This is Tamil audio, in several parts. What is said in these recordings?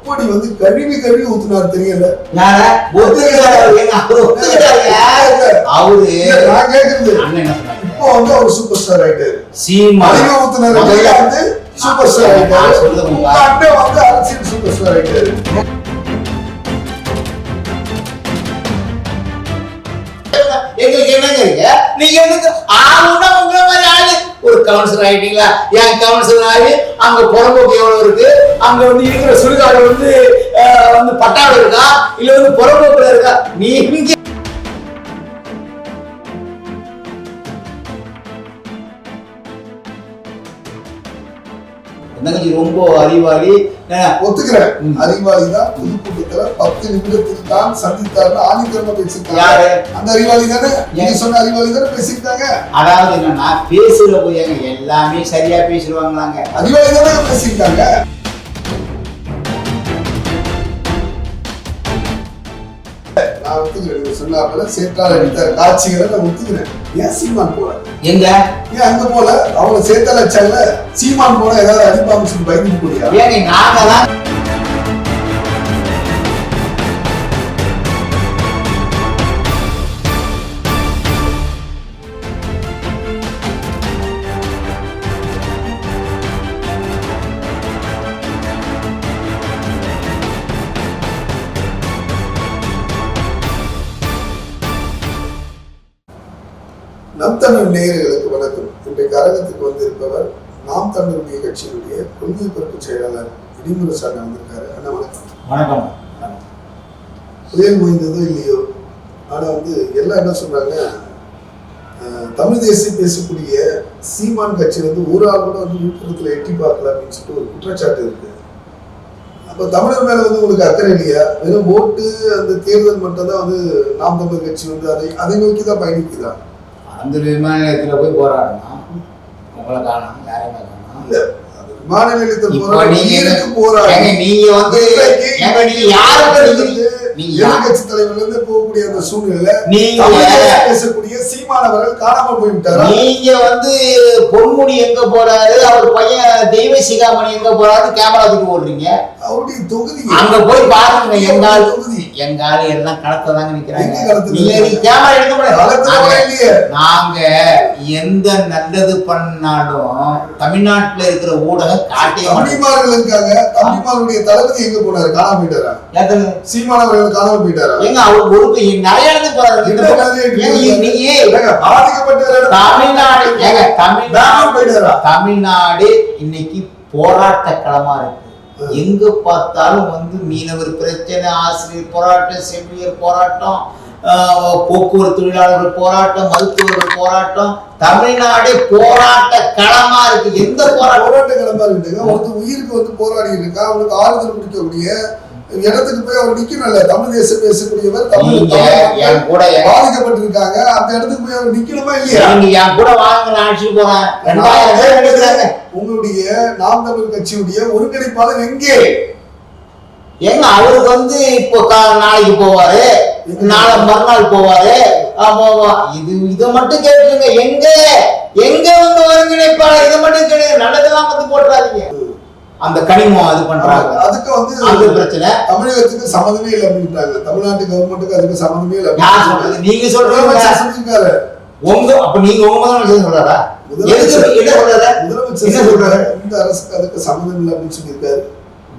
எப்படி வந்து கழுவி ஊத்துனாரு தெரியல. அவரு நான் கேக்குறது இப்போ வந்து அவர் சூப்பர் ஸ்டார் ஆயிட்டாரு. கழுவி ஊத்துனாரு வந்து சூப்பர் ஸ்டார் ஆயிட்டாரு. உங்க அண்ணன் வந்து அரசியல் சூப்பர் ஸ்டார் ஆயிட்டாரு. எங்களுக்கு என்னங்க இருக்கு? நீங்க எதுக்கு ஆளுன்னா உங்களை மாதிரி ஆளு ஒரு கவுன்சிலர் ஆயிட்டீங்களா? என் கவுன்சிலர் ஆகி அங்க புறம்போக்கு எவ்வளவு இருக்கு, அங்க வந்து இருக்கிற சுடுகாடு வந்து பட்டாளம் இருக்கா இல்ல வந்து புறம்போக்குல இருக்கா? நீங்க ரொம்ப அறிவாளி. ஒத்துக்கிறேன், அறிவாளி தான். புதுக்கூட்டத்துல 10 நிமிடத்தில் தான் சந்தித்தார்னு ஆணித்தரமா பேசிருக்காங்க. அந்த அறிவாளி தானே நீங்க சொன்ன அறிவாளி தானே பேசிருக்காங்க. அதாவது என்னன்னா பேசுற போய் எல்லாமே சரியா பேசிடுவாங்களாங்க. அறிவாளி தானே பேசிருக்காங்க. நான் ஒத்துக்கிறேன், சொன்னாப்புல சேற்றால் அடித்த காட்சிகளை நான் ஒத்துக்கிறேன். ஏன் சீமான் போல எங்க ஏன் அங்க போல அவங்கள சேத்தால வச்சால சீமான் போல ஏதாவது அடிப்பாங்க சொல்லி பயந்து போறியா? ஏங்க நாங்கதான் நம் தமிழ் நேயர்களுக்கு வணக்கம். இன்றைக்கு அரங்கத்துக்கு வந்திருப்பவர் நாம் தமிழ் கட்சியினுடைய கொள்கை பொறுப்பு செயலாளர் இடிமுரசாமி வந்திருக்காரு. அண்ணா வணக்கம். வணக்கம். புயல் மொய்ந்ததோ இல்லையோ, ஆனா வந்து எல்லாம் என்ன சொல்றாங்க, தமிழ் தேசியம் பேசக்கூடிய சீமான் கட்சி வந்து ஒரு ஆள் கூட வந்து விழுப்புரத்துல எட்டி பார்க்கல அப்படின்னு சொல்லிட்டு ஒரு குற்றச்சாட்டு இருக்கு. அப்ப தமிழர் மேல வந்து உங்களுக்கு அக்கறை இல்லையா? வெறும் ஓட்டு அந்த தேர்தல் மட்டும் தான் வந்து நாம் தமிழ் கட்சி வந்து அதை நோக்கிதான் பயணிக்குதா? அந்த விமான நிலையத்துல போய் போராடணும், உங்களை காணும், யாரையுமே காணும். இல்ல, விமான நிலையத்தில் போராடுங்க. நீங்க வந்து எதிர்கட்சி தலைவர்ல இருந்து போகக்கூடிய அந்த சூழ்நிலை பேசக்கூடிய சீமானவர்கள் காணாமல் போய்விட்டாரா? நீங்க வந்து பொன்முடி எங்க போறாரு, அவர் பையன் தெய்வ சிகாமணி எங்க போறாரு, கேமரா தூக்கி ஓடுறீங்க. அவருடைய தொகுதி அங்க போய் பாருங்க. எங்கால தொகுதி எங்கால எல்லாம் களத்தை தாங்க நிக்கிறாங்க. நீங்க கேமரா எடுக்க முடியாது. நாங்க எந்த நல்லது பண்ணாலும் தமிழ்நாட்டுல இருக்கிற ஊடகம் காட்டிய தம்பிமார்களுக்காக தம்பிமாருடைய தளபதி எங்க போனாரு, காணாம போயிட்டாரா? சீமானவர்கள் காணாம போயிட்டாரா? எங்க அவர் ஒரு நிறைய இடத்துக்கு போறாரு. தமிழ்நாடு இன்னைக்கு போராட்ட களமா இருக்கு. எங்க பார்த்தாலும் வந்து மீனவர் பிரச்சனை, ஆசிரியர் போராட்டம், செவிலியர் போராட்டம், போக்குவரத்து தொழிலாளர்கள் போராட்டம், மருத்துவர்கள் போராட்டம். தமிழ்நாடு போராட்ட களமா இருக்கு. எந்த போராட்ட களமா இருக்கு? ஒருத்தர் உயிருக்கு வந்து போராடி இருக்கா, அவனுக்கு ஆறுதல் கொடுக்கக்கூடிய இடத்துக்கு போய் அவர் நிக்கணும்ல. தமிழ் தேசம் பேசக்கூடியவர் பாதிக்கப்பட்டிருக்காங்க, அந்த இடத்துக்கு போய் அவர் நிக்கணுமா இல்லையா? என் கூட வாங்க, நான் அழைச்சிட்டு போறேன். உங்களுடைய நாம் தமிழ் கட்சியுடைய ஒருங்கிணைப்பாளர் எங்கே? ஏங்க அவருக்கு வந்து இப்போ நாளைக்கு போவாரு, நாளை மறுநாள் போவாரு. இதை மட்டும் கேட்டுருங்க. எங்க வந்து ஒருங்கிணைப்பாளர் இதை மட்டும் கேட்டு நல்லதெல்லாம் வந்து போட்டுறாதீங்க. அந்த கனிமம் அது பண்றாங்க, அதுக்கு வந்து அந்த பிரச்சனை தமிழகத்துக்கு சம்மந்தமே இல்லை அப்படின்றாங்க. தமிழ்நாட்டு கவர்மெண்ட்டுக்கு அதுக்கு சம்மந்தமே இல்லை. நீங்க சொல்றீங்க சொல்லிருக்காரு உங்க, அப்ப நீங்க உங்க முதலமைச்சர் சொல்றாரா? முதலமைச்சர் என்ன சொல்றாரு? இந்த அரசுக்கு அதுக்கு சம்மந்தம் இல்லை அப்படின்னு சொல்லியிருக்காரு.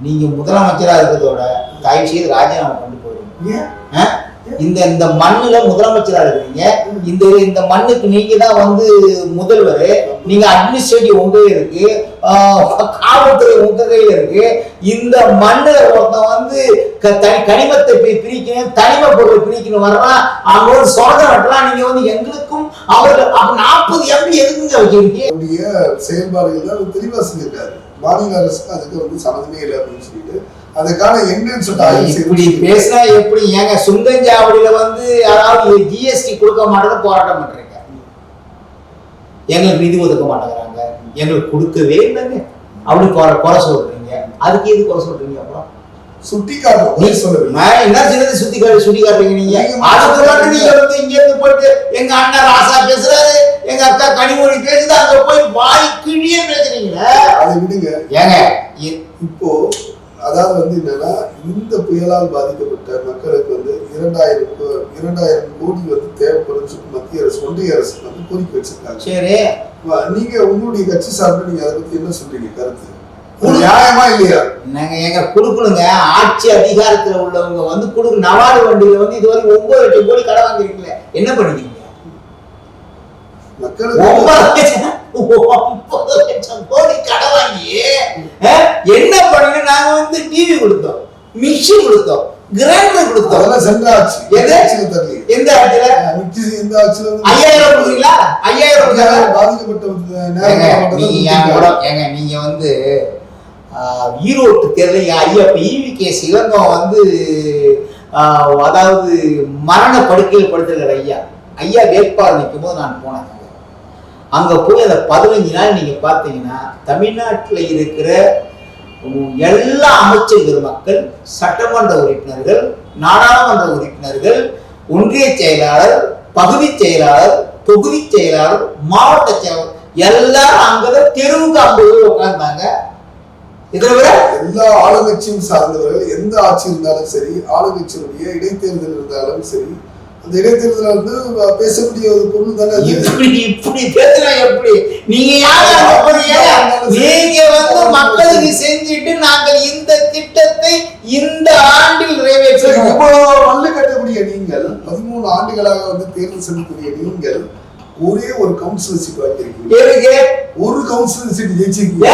நீங்க முதலமைச்சரா இருக்கிறதோட தயவு செய்து ராஜினாமா கொண்டு போயிருங்க. இந்த மண்ணுல முதலமைச்சரா இருக்கிறீங்க. இந்த மண்ணுக்கு நீங்க தான் வந்து முதல்வர். நீங்க அட்மினிஸ்ட்ரேட்டிவ் உங்க இருக்கு, காவல்துறை உங்க கையில இருக்கு. இந்த மண்ணுல ஒருத்தன் வந்து கனிமத்தை பிரிக்கணும், தனிம பொருளை பிரிக்கணும் வர்றான், அவங்களோட சோதனை வெட்டலாம். நீங்க வந்து எங்களுக்கும் அவர்கள் 40 MP எதுக்குங்க வைக்கிறீங்க? செயல்பாடுகள் தான் தெளிவா சொல்லியிருக்காரு. மாநில அரசுக்கு அதுக்கு வந்து சம்மந்தமே இல்லை அப்படின்னு சொல்லிட்டு அதுக்கான என்னன்னு சொல்லிட்டு இப்படி பேசினா எப்படி? ஏங்க சுங்கஞ்சாவடியில வந்து யாராவது ஜிஎஸ்டி கொடுக்க மாட்டேன்னு போராட்டம் பண்றீங்க. எங்களுக்கு நிதி ஒதுக்க மாட்டேங்கிறாங்க, எங்களுக்கு கொடுக்கவே இல்லைங்க அப்படி குறை சொல்றீங்க. அதுக்கு எது குறை சொல்றீங்க? அப்புறம் சுட்டி காட்டுறீங்க. என்ன சின்னது சுட்டி காட்டுறீங்க நீங்க? அதுக்கு மட்டும் நீங்க வந்து இங்க இருந்து போயிட்டு எங்க அண்ணன் ராசா பேசுறாரு, எங்க அக்கா கனிமொழி பேசுது, அங்க போய் வாய் கிழியே பேசுறீங்களே. அதை விடுங்க. ஏங்க இப்போ அதாவது வந்து என்னன்னா, இந்த புயலால் பாதிக்கப்பட்ட மக்களுக்கு வந்து 2000 கோடி வந்து தேவைப்படும் சொல்லி மத்திய அரசு, ஒன்றிய அரசு வந்து கோரிக்கை வச்சிருக்காங்க. சரி, நீங்க உங்களுடைய கட்சி சார்பில் நீங்க அதை பத்தி என்ன சொல்றீங்க? கருத்து நியாயமா இல்லையா? நாங்க எங்க குடுக்கணுங்க. ஆட்சி அதிகாரத்துல உள்ளவங்க வந்து குடுக்கு நவாடு வண்டியில வந்து இதுவரை 9 லட்சம் கோடி கடை வாங்கிருக்கீங்க. என்ன பண்ணிருக்கீங்க? மக்களுக்கு 9 லட்சம் கோடி கடை வாங்கி என்ன பண்ணீங்க? நாங்க வந்து டிவி கொடுத்தோம், மிஷின் கொடுத்தோம், கிரைண்டர் கொடுத்தோம். அதெல்லாம் சென்ற ஆட்சி. எந்த ஆட்சியில? எந்த ஆட்சியில? எந்த ஆட்சியில? 5000 கொடுத்தீங்களா? 5000 பாதிக்கப்பட்ட நீங்க வந்து ஈரோட்டு தேர்தல் ஐயா ஈவிகே சிவங்கம் வந்து அதாவது மரண படுக்கையில் படுத்திருக்கிற ஐயா வேட்பாளர் நிற்கும் போது நான் போனேன். அங்க போய் அந்த 15 நாள் நீங்க பார்த்தீங்கன்னா தமிழ்நாட்டில் இருக்கிற எல்லா அமைச்சர் மக்கள், சட்டமன்ற உறுப்பினர்கள், நாடாளுமன்ற உறுப்பினர்கள், ஒன்றிய செயலாளர், பகுதி செயலாளர், தொகுதி செயலாளர், மாவட்ட செயலாளர் எல்லாரும் அங்கதான் தெருவுக்கு 50 உட்கார்ந்தாங்க. இதுல விட எல்லா ஆளுங்கட்சியும் சார்ந்தவர்கள், எந்த ஆட்சி இருந்தாலும் சரி, ஆளுங்கட்சியினுடைய இடைத்தேர்தல் இருந்தாலும் சரி, அந்த இடைத்தேர்தல் வந்து பேசக்கூடிய ஒரு பொருள் தானே. இப்படி பேசுனா எப்படி? நீங்க யாரு? நீங்க வந்து மக்களுக்கு செஞ்சுட்டு நாங்கள் இந்த திட்டத்தை இந்த ஆண்டில் நிறைவேற்ற இவ்வளவு மல்லு கட்டக்கூடிய நீங்கள் 13 ஆண்டுகளாக வந்து தேர்தல் செல்லக்கூடிய நீங்கள் ஒரே ஒரு கவுன்சிலர் சீட் வாங்கியிருக்கீங்க. ஒரு கவுன்சிலர் சீட் ஜெயிச்சிருக்கீங்க. ஒரு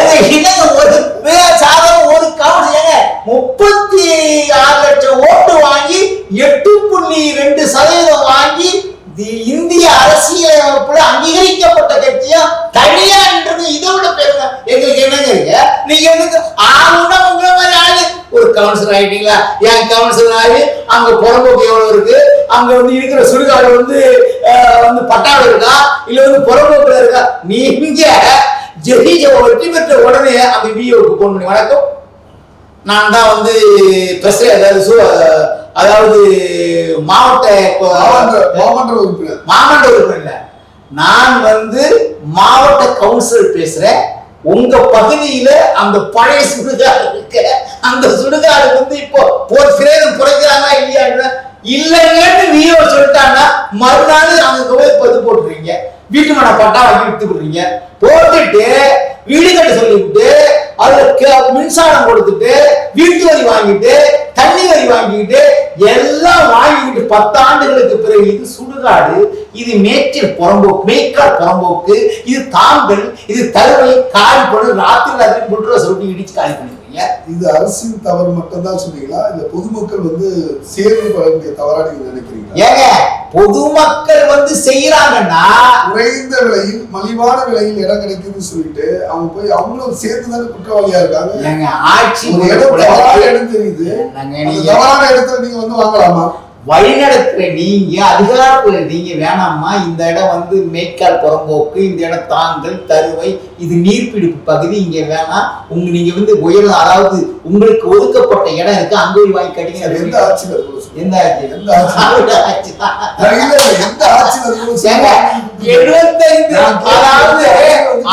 கவுன்சிலர் 36 லட்சம் ஓட்டு வாங்கி 8.2% வாங்கி இந்திய அரசியலமைப்புல அங்கீகரிக்கப்பட்ட கட்சியா தனியா என்றது இதை விட பெருமை எங்களுக்கு என்னங்க இருக்கு? நீங்க எனக்கு ஆளுன்னா உங்களை மாதிரி ஆளு ஒரு கவுன்சிலர் ஆயிட்டீங்களா? என் கவுன்சிலர் ஆகி அங்க புறம்போக்கு எவ்வளவு இருக்கு, அங்க வந்து இருக்கிற சுடுகாடு வந்து பட்டாவில் இருக்கா இல்ல வந்து புறம்போக்குல இருக்கா? நீங்க ஜெயிச்ச வெற்றி பெற்ற உடனே அந்த விஓக்கு போன் பண்ணி, வணக்கம், நான் தான் வந்து அதாவது மாவட்ட உறுப்பினர், நான் வந்து மாவட்ட கவுன்சிலர் பேசுறேன். உங்க பகுதியில அந்த பழைய சுடுகாடு இருக்கு, அந்த சுடுகாடு வந்து இப்போ பிரேதம் குறைக்கிறாங்களா இல்லையா? இல்லைன்னு விஓ சொல்லிட்டாங்கன்னா மறுநாள் அங்க போய் பதிவு போட்டுறீங்க, வீட்டு மன பட்டா வாங்கி விட்டு விடுறீங்க, போட்டுட்டு வீடு கட்ட சொல்லிவிட்டு அதுல மின்சாரம் கொடுத்துட்டு வீட்டு வரி வாங்கிட்டு தண்ணி வரி வாங்கிட்டு எல்லாம் வாங்கிட்டு 10 ஆண்டுகளுக்கு பிறகு இது சுடுகாடு, இது மேய்ச்சல் புறம்போக்கு, மேய்க்கால் புறம்போக்கு, இது தாங்கல், இது தருவை காலி பண்ணி ராத்திரி புல்ற சொல்லி இடிச்சு காலி பண்ணிருக்கீங்க. இது அரசின் தவறு மட்டும் தான் சொன்னீங்களா? இல்ல பொதுமக்கள் வந்து சேர்ந்து பழகிய தவறா நீங்க நினைக்கிறீங்களா? ஏங்க பொதுமக்கள் வந்து செய்யறாங்கன்னா குறைந்த விலையில் மலிவான விலையில் இடம் கிடைக்குதுன்னு சொல்லிட்டு அவங்க போய் அவங்களும் சேர்த்து தானே குற்றவாளியா இருக்காங்க. ஏங்க ஆட்சி இடம் தெரியுது, தவறான இடத்துல நீங்க வந்து வாங்கலாமா? வழிநடத்துற நீங்க அதிகாரத்துல நீங்க வேணாமா? இந்த இடம் வந்து மேய்க்கால் புறம்போக்கு, இந்த இடம் தாங்கல் தருவை, இது நீர்பிடிப்பு பகுதி, இங்க வேணாம், நீங்க வந்து உயரம், அதாவது உங்களுக்கு ஒதுக்கப்பட்ட இடம் இருக்கு, அங்க போய் வாங்கி கட்டிங்க. எந்த ஆட்சியில எந்த ஆட்சி? எந்த ஆட்சி? 75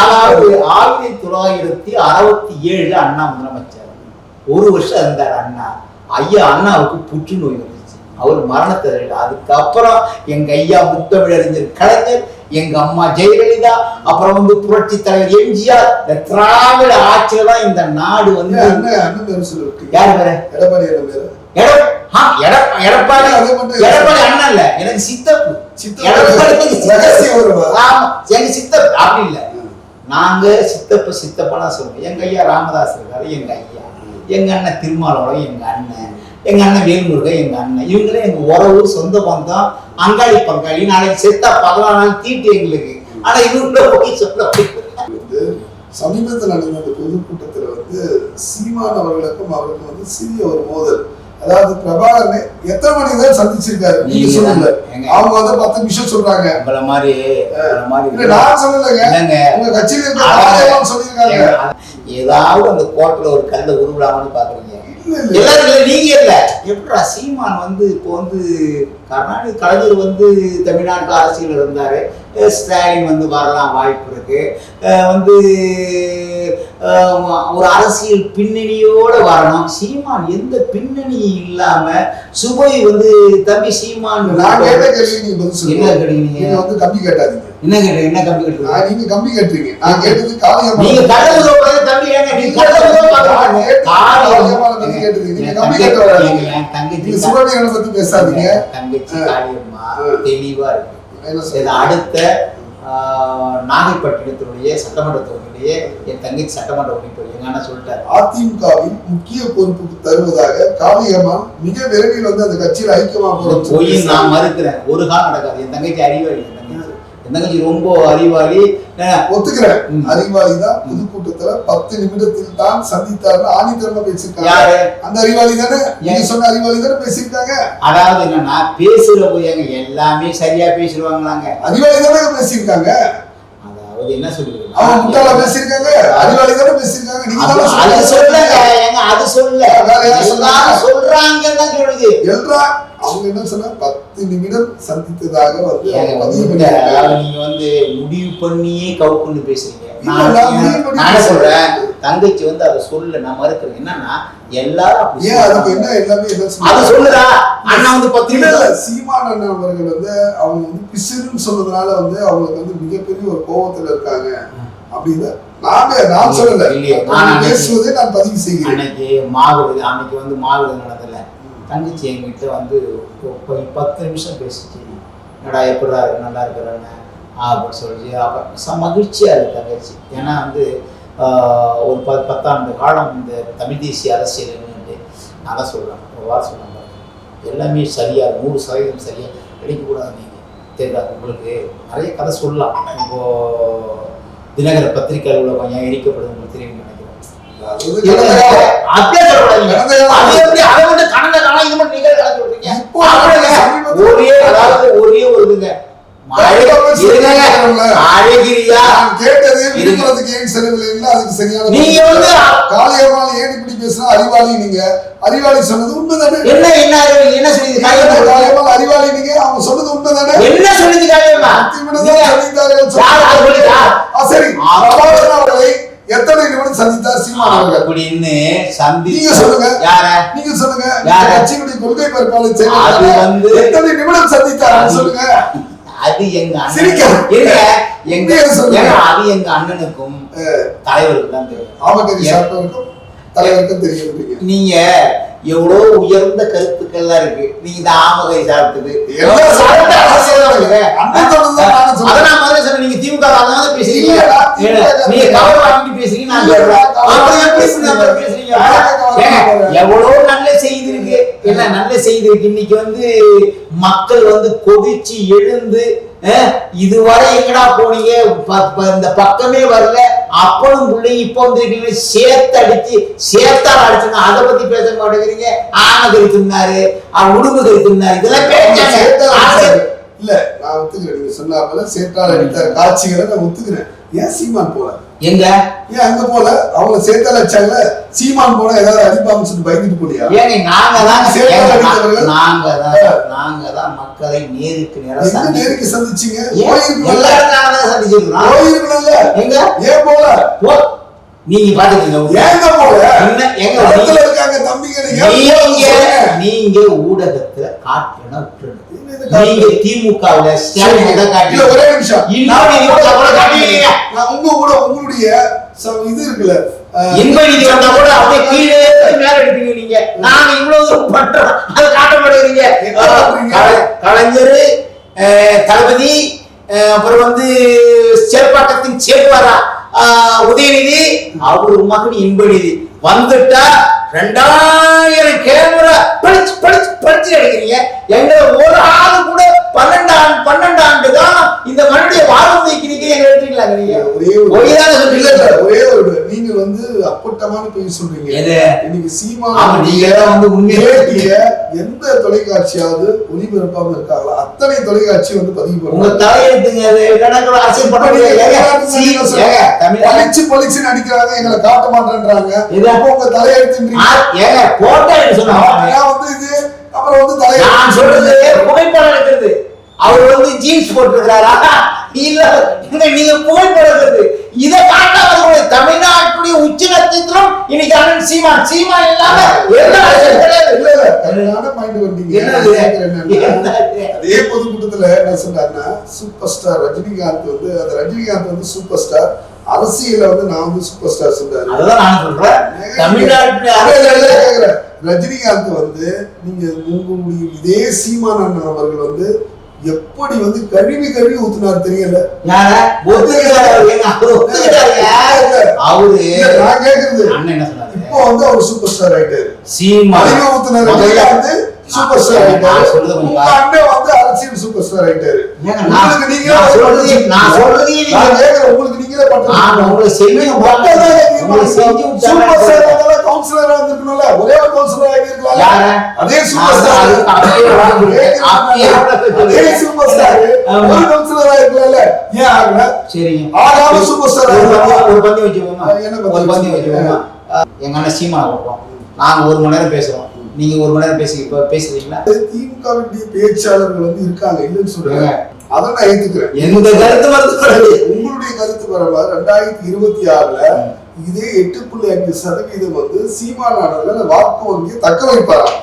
அதாவது 1967 அண்ணா முதலமைச்சர், 1 வருஷம் இருந்தார் அண்ணா. அண்ணாவுக்கு புற்றுநோய் வந்துச்சு, அவர் மரணத்தை. அதுக்கப்புறம் எங்க ஐயா முத்தமிழறிஞர் கலைஞர், எங்க அம்மா ஜெயலலிதா, அப்புறம் வந்து புரட்சி தலைவர் எம்ஜிஆர், திராவிட ஆட்சியில தான் இந்த நாடு வந்து. யாரு பேரு? எடப்பாடி அண்ணா இல்ல, எனக்கு சித்தப்பு. எங்க சித்தப்பு அப்படி இல்ல, நாங்க சித்தப்பனா சொல்றோம். எங்க ஐயா ராமதாஸ் இருக்காரு, எங்க ஐயா, எங்க அண்ணன் திருமாவளவன், எங்க அண்ணன் வேல்முருகன், எங்க அண்ணன், இவங்களே எங்க உறவு, சொந்த பந்தம், அங்காளி பங்காளி. நாளைக்கு செத்தா 14 நாள் தீட்டு எங்களுக்கு. ஆனா இவங்கள போய் சொல்ல சமீபத்தில் நடந்த அந்த பொதுக்கூட்டத்துல வந்து சீமான் அவர்களுக்கும் வந்து சிறிய ஒரு மோதல். அதாவது பிரபாகரனை எத்தனை மணி தான் சந்திச்சிருக்காரு நீங்க சொல்லுங்க. அவங்க வந்து 10 நிமிஷம் சொல்றாங்க. நான் சொல்லலைங்க, உங்க கட்சியில இருக்க சொல்லியிருக்காங்க. ஏதாவது அந்த கோட்டையில ஒரு கல்ல உருவிடாமன்னு பாக்குறீங்க. எல்லாரும் நீங்க இல்ல, எப்படா சீமான் வந்து இப்போ வந்து கருணாநிதி கலைஞர் வந்து தமிழ்நாட்டு அரசியல் இருந்தாரு, ஸ்டாலின் வந்து வரலாம் வாய்ப்பு இருக்கு. வந்து ஒரு அரசியல் பின்னணியோட வரணும். சீமான் எந்த பின்னணியும் இல்லாம சுபை வந்து தம்பி சீமான் நான் கேட்ட கேள்வி நீங்க பதில் சொல்லுங்க. என்ன கேட்டீங்க? நீங்க வந்து கம்பி கேட்டாதீங்க. என்ன கேட்டீங்க? என்ன கம்பி கேட்டீங்க? நீங்க கம்பி கேட்டீங்க. நான் கேட்டது காளியம்மா. நீங்க கடவுளோ தம்பி ஏங்க நீங்க கடவுளோ பாக்குறீங்க. காளியம்மா பத்தி கேட்டது. நீங்க கம்பி கேட்ட வராதீங்க. தங்கச்சி சுபவியனை பத்தி பேசாதீங்க. தங்கச்சி காளியம்மா தெளிவா இருக்கு. அடுத்த நாகைப்பட்டினத்தினுடைய சட்டமன்ற தொகுதியிலேயே என் தங்கச்சி சட்டமன்ற உறுப்பினர் எங்க அண்ணா சொல்லிட்டாரு. அதிமுகவின் முக்கிய பொறுப்புக்கு தருவதாக காளியம்மா மிக விரைவில் வந்து அந்த கட்சியில் ஐக்கியமா போய் நான் மறுக்கிறேன். ஒரு காலம் நடக்காது. என் தங்கச்சி அறிவாளி. என் தங்கச்சி ரொம்ப அறிவாளி. ஒத்துக்கிறேன், அறிவாளி தான். பொதுக்கூட்டத்துல 10 நிமிடத்தில் தான் சந்தித்தாரு ஆணித்தரமா பேசிருக்காங்க. அந்த அறிவாளி தானே நீங்க சொன்ன அறிவாளி தானே பேசிருக்காங்க. அதாவது என்னன்னா பேசுற போய் எல்லாமே சரியா பேசிடுவாங்களாங்க. அறிவாளி தானே பேசிருக்காங்க. அதாவது என்ன சொல்லுங்க, அவங்க முட்டாளா பேசிருக்காங்க. அறிவாளி தானே பேசிருக்காங்க. நீங்க அது சொல்லங்க, அது சொல்ல சொல்றாங்கன்னு தான் சொல்லுது. எல்லா அவங்க என்ன சொன்னா 10 நிமிடம் சந்தித்ததாக வந்து நீங்க வந்து முடிவு பண்ணியே கவுக்குன்னு பேசுறீங்க. நான் சொல்றேன் தங்கச்சி வந்து அதை சொல்ல நான் மறுக்கிறேன். என்னன்னா எல்லாரும் அது சொல்லுதா அண்ணா வந்து 10 நிமிடம் சீமான் அண்ணா அவர்கள் வந்து அவங்க வந்து பிசுன்னு சொல்றதுனால வந்து அவங்களுக்கு வந்து மிகப்பெரிய ஒரு கோபத்துல இருக்காங்க அப்படின்னு நான் சொல்லல. பேசுவதை நான் பதிவு செய்கிறேன். அன்னைக்கு வந்து மாவிடு நடந்தல. தங்கச்சி எங்கிட்ட வந்து 10 நிமிஷம் பேசிச்சு. என்னடா எப்படா இருக்கு, நல்லா இருக்கிறாங்க அப்படின்னு சொல்லி அப்புறம் மகிழ்ச்சியா இருக்கு தங்கச்சி. ஏன்னா வந்து ஒரு 10 ஆண்டு காலம் இந்த தமிழ் தேசிய அரசியல்னு நான் தான் சொல்றேன். ஒரு வாரம் சொன்னாங்க எல்லாமே சரியா 100% சரியா கிடைக்கக்கூடாது. நீங்க தெரியல, உங்களுக்கு நிறைய கதை சொல்லலாம். இப்போ தினகர பத்திரிகை அலுவலகம் ஏன் எரிக்கப்படுது உங்களுக்கு தெரியும் நினைக்கிறேன். ஒரே ஒரு இதுங்க அறிவாளி சொன்னது உண்மைதானே? என்ன சொல்லுது அறிவாளி நீங்க அவங்க சொன்னது உண்மைதானே? என்ன சொல்லுது சரி, அவர்களை எத்தனை நிமிடம் சந்தித்தார் சீமான் அவர்கள் அப்படின்னு நீங்க சொல்லுங்க. நீங்க சொல்லுங்க. கட்சியுடைய கொள்கை பரப்பாளர் எத்தனை நிமிடம் சந்தித்தார் சொல்லுங்க. அது எங்க அது எங்க அண்ணனுக்கும் தலைவருக்கு தான் தெரியும். தலைவருக்கும் தெரியும். நீங்க எவ்வளவு உயர்ந்த கருத்துக்கள்லாம் இருக்கு. நீங்க இந்த ஆமகை சாப்பிட்டது நீங்க திமுக பேசுறீங்க. நீங்க கவர் வாங்கிட்டு பேசுறீங்க. எவ்வளவு நல்ல செய்தி இருக்கு. என்ன நல்ல செய்தி இருக்கு. இன்னைக்கு வந்து மக்கள் வந்து கொதிச்சு எழுந்து இதுவரை எங்கடா போனீங்க, இந்த பக்கமே வரல, அப்பனும் பிள்ளைங்க இப்ப வந்துருக்கீங்க, சேர்த்தால் அடிச்சுங்க. அதை பத்தி பேச மாட்டேங்கிறீங்க. ஆமை கறித்துனாரு, உடும்பு கறித்துனாரு, இதெல்லாம் பேச இல்ல. நான் ஒத்துக்கிறேன். நீங்க சொன்னால சேற்றால் அடித்த காட்சிகளை நான் ஒத்துக்கிறேன். ஏன் சீமான் போல எங்க ஏன் அங்க போல அவங்க சேத்தால் அடிச்சாங்கல, சீமான் போல ஏதாவது அடிப்பாங்கன்னு சொல்லிட்டு பயந்துட்டு போலியா? ஏங்க நாங்க தான் மக்களை நேருக்கு நேருக்கு சந்திச்சீங்க. எங்க ஏன் போல நீங்க பாத்துக்கீங்க. ஏங்க போல எங்க இருக்காங்க தம்பிங்க. நீங்க ஊடகத்துல காட்டுனா விட்டுருங்க. நீங்க திமுகவுல ஒரே நிமிஷம் உங்களுடைய இது இருக்குல்ல இன்பநிதி வந்தா கூட அப்படியே கீழே மேல எடுப்பீங்க. நீங்க நாங்க இவ்வளவு தூரம் பண்றோம், அதை காட்ட மாட்டேங்கிறீங்க. கலைஞர், தளபதி, அப்புறம் வந்து சேப்பாக்கத்தின் சேப்பாரா உதயநிதி, அவரு மகன் இன்பநிதி வந்துட்டா 2000 கேமரா படிச்சு படிச்சு படிச்சு எடுக்கிறீங்க. எங்களை ஒரு ஆளு கூட 12 ஆண்டு தான் இந்த மண்ணுடைய வாழ்வு வைக்கிறீங்க. எங்க எடுத்துங்களா? ஒரே ஒரு நீங்க வந்து அப்பட்டமான போய் சொல்றீங்க. இன்னைக்கு சீமான் நீங்க வந்து உண்மையிலேயே எந்த தொலைக்காட்சியாவது ஒளிபரப்பாம இருக்காங்களா? அத்தனை தொலைக்காட்சி வந்து பதிவு பண்ணுங்க. உங்க தலையெழுத்துங்க பொலிச்சு நடிக்கிறாங்க, எங்களை காட்ட மாட்டேன்றாங்க. உங்க தலையெழுத்துன்றீங்க. போட்டோ அப்புறம் வந்து புகைப்படம் எடுக்கிறது. அவர் வந்து ஜீன்ஸ் போட்டுருக்காரா, இல்ல நீங்க புகைப்படது இதை காட்டாத தமிழ்நாட்டுடைய உச்ச நட்சத்திரம் இன்னைக்கு அண்ணன் சீமான் சீமான் இல்லாம அதே பொதுக்கூட்டத்துல என்ன சொன்னாருன்னா சூப்பர் ஸ்டார் ரஜினிகாந்த் வந்து அந்த ரஜினிகாந்த் வந்து சூப்பர் ஸ்டார் அரசியல வந்து நான் வந்து சூப்பர் ஸ்டார் சொல்றாரு. அதான் நான் சொல்றேன் தமிழ்நாட்டுல ரஜினிகாந்த் வந்து நீங்க உங்களுடைய இதே சீமான் அண்ணன் அவர்கள் வந்து எப்படி வந்து கழுவி ஊத்துனாரு தெரியல. அவரு நான் கேக்குறது அண்ணன் என்ன சொன்னாரு, இப்போ வந்து அவர் சூப்பர் ஸ்டார் ஆயிட்டாரு. சீமான் கழுவி ஊத்துனாரு வந்து சூப்பர் ஸ்டார் ஆயிட்டாரு. உங்க அண்ணன் வந்து அரசியல் சூப்பர் ஸ்டார் ஆயிட்டாரு. உங்களுக்கு நீங்களே நான் சொல்றது நான் கேக்குறேன், உங்களுக்கு நீங்களே பண்றீங்க. உங்களுக்கு செஞ்சு சூப்பர் ஸ்டார் கவுன்சிலரா இருந்திருக்கணும்ல, ஒரே ஒரு கவுன்சிலரா இருக்கலாம்ல. அதே சூப்பர் ஸ்டார் அதே சூப்பர் ஸ்டார் ஒரு கவுன்சிலரா இருக்கலாம்ல, ஏன் ஆகல? சரிங்க, ஆகாம சூப்பர் ஸ்டார் ஒரு பந்தி வச்சுக்கோமா, ஒரு பந்தி வச்சுக்கோமா. எங்க அண்ணன் சீமானை கொடுப்போம், நாங்க 1 மணி நேரம் பேசுறோம், நீங்க 1 மணி நேரம் பேசுறீங்களா? திமுகவுடைய பேச்சாளர்கள் வந்து இருக்காங்க, இல்லைன்னு சொல்றாங்க. அதை நான் ஏத்துக்கிறேன். எந்த கருத்து மறுத்து உங்களுடைய கருத்து பரவாயில்ல. 2026 இதே 8.5% வந்து சீமானாளர்கள் வாக்கு வங்கியை தக்க வைப்பாராம்.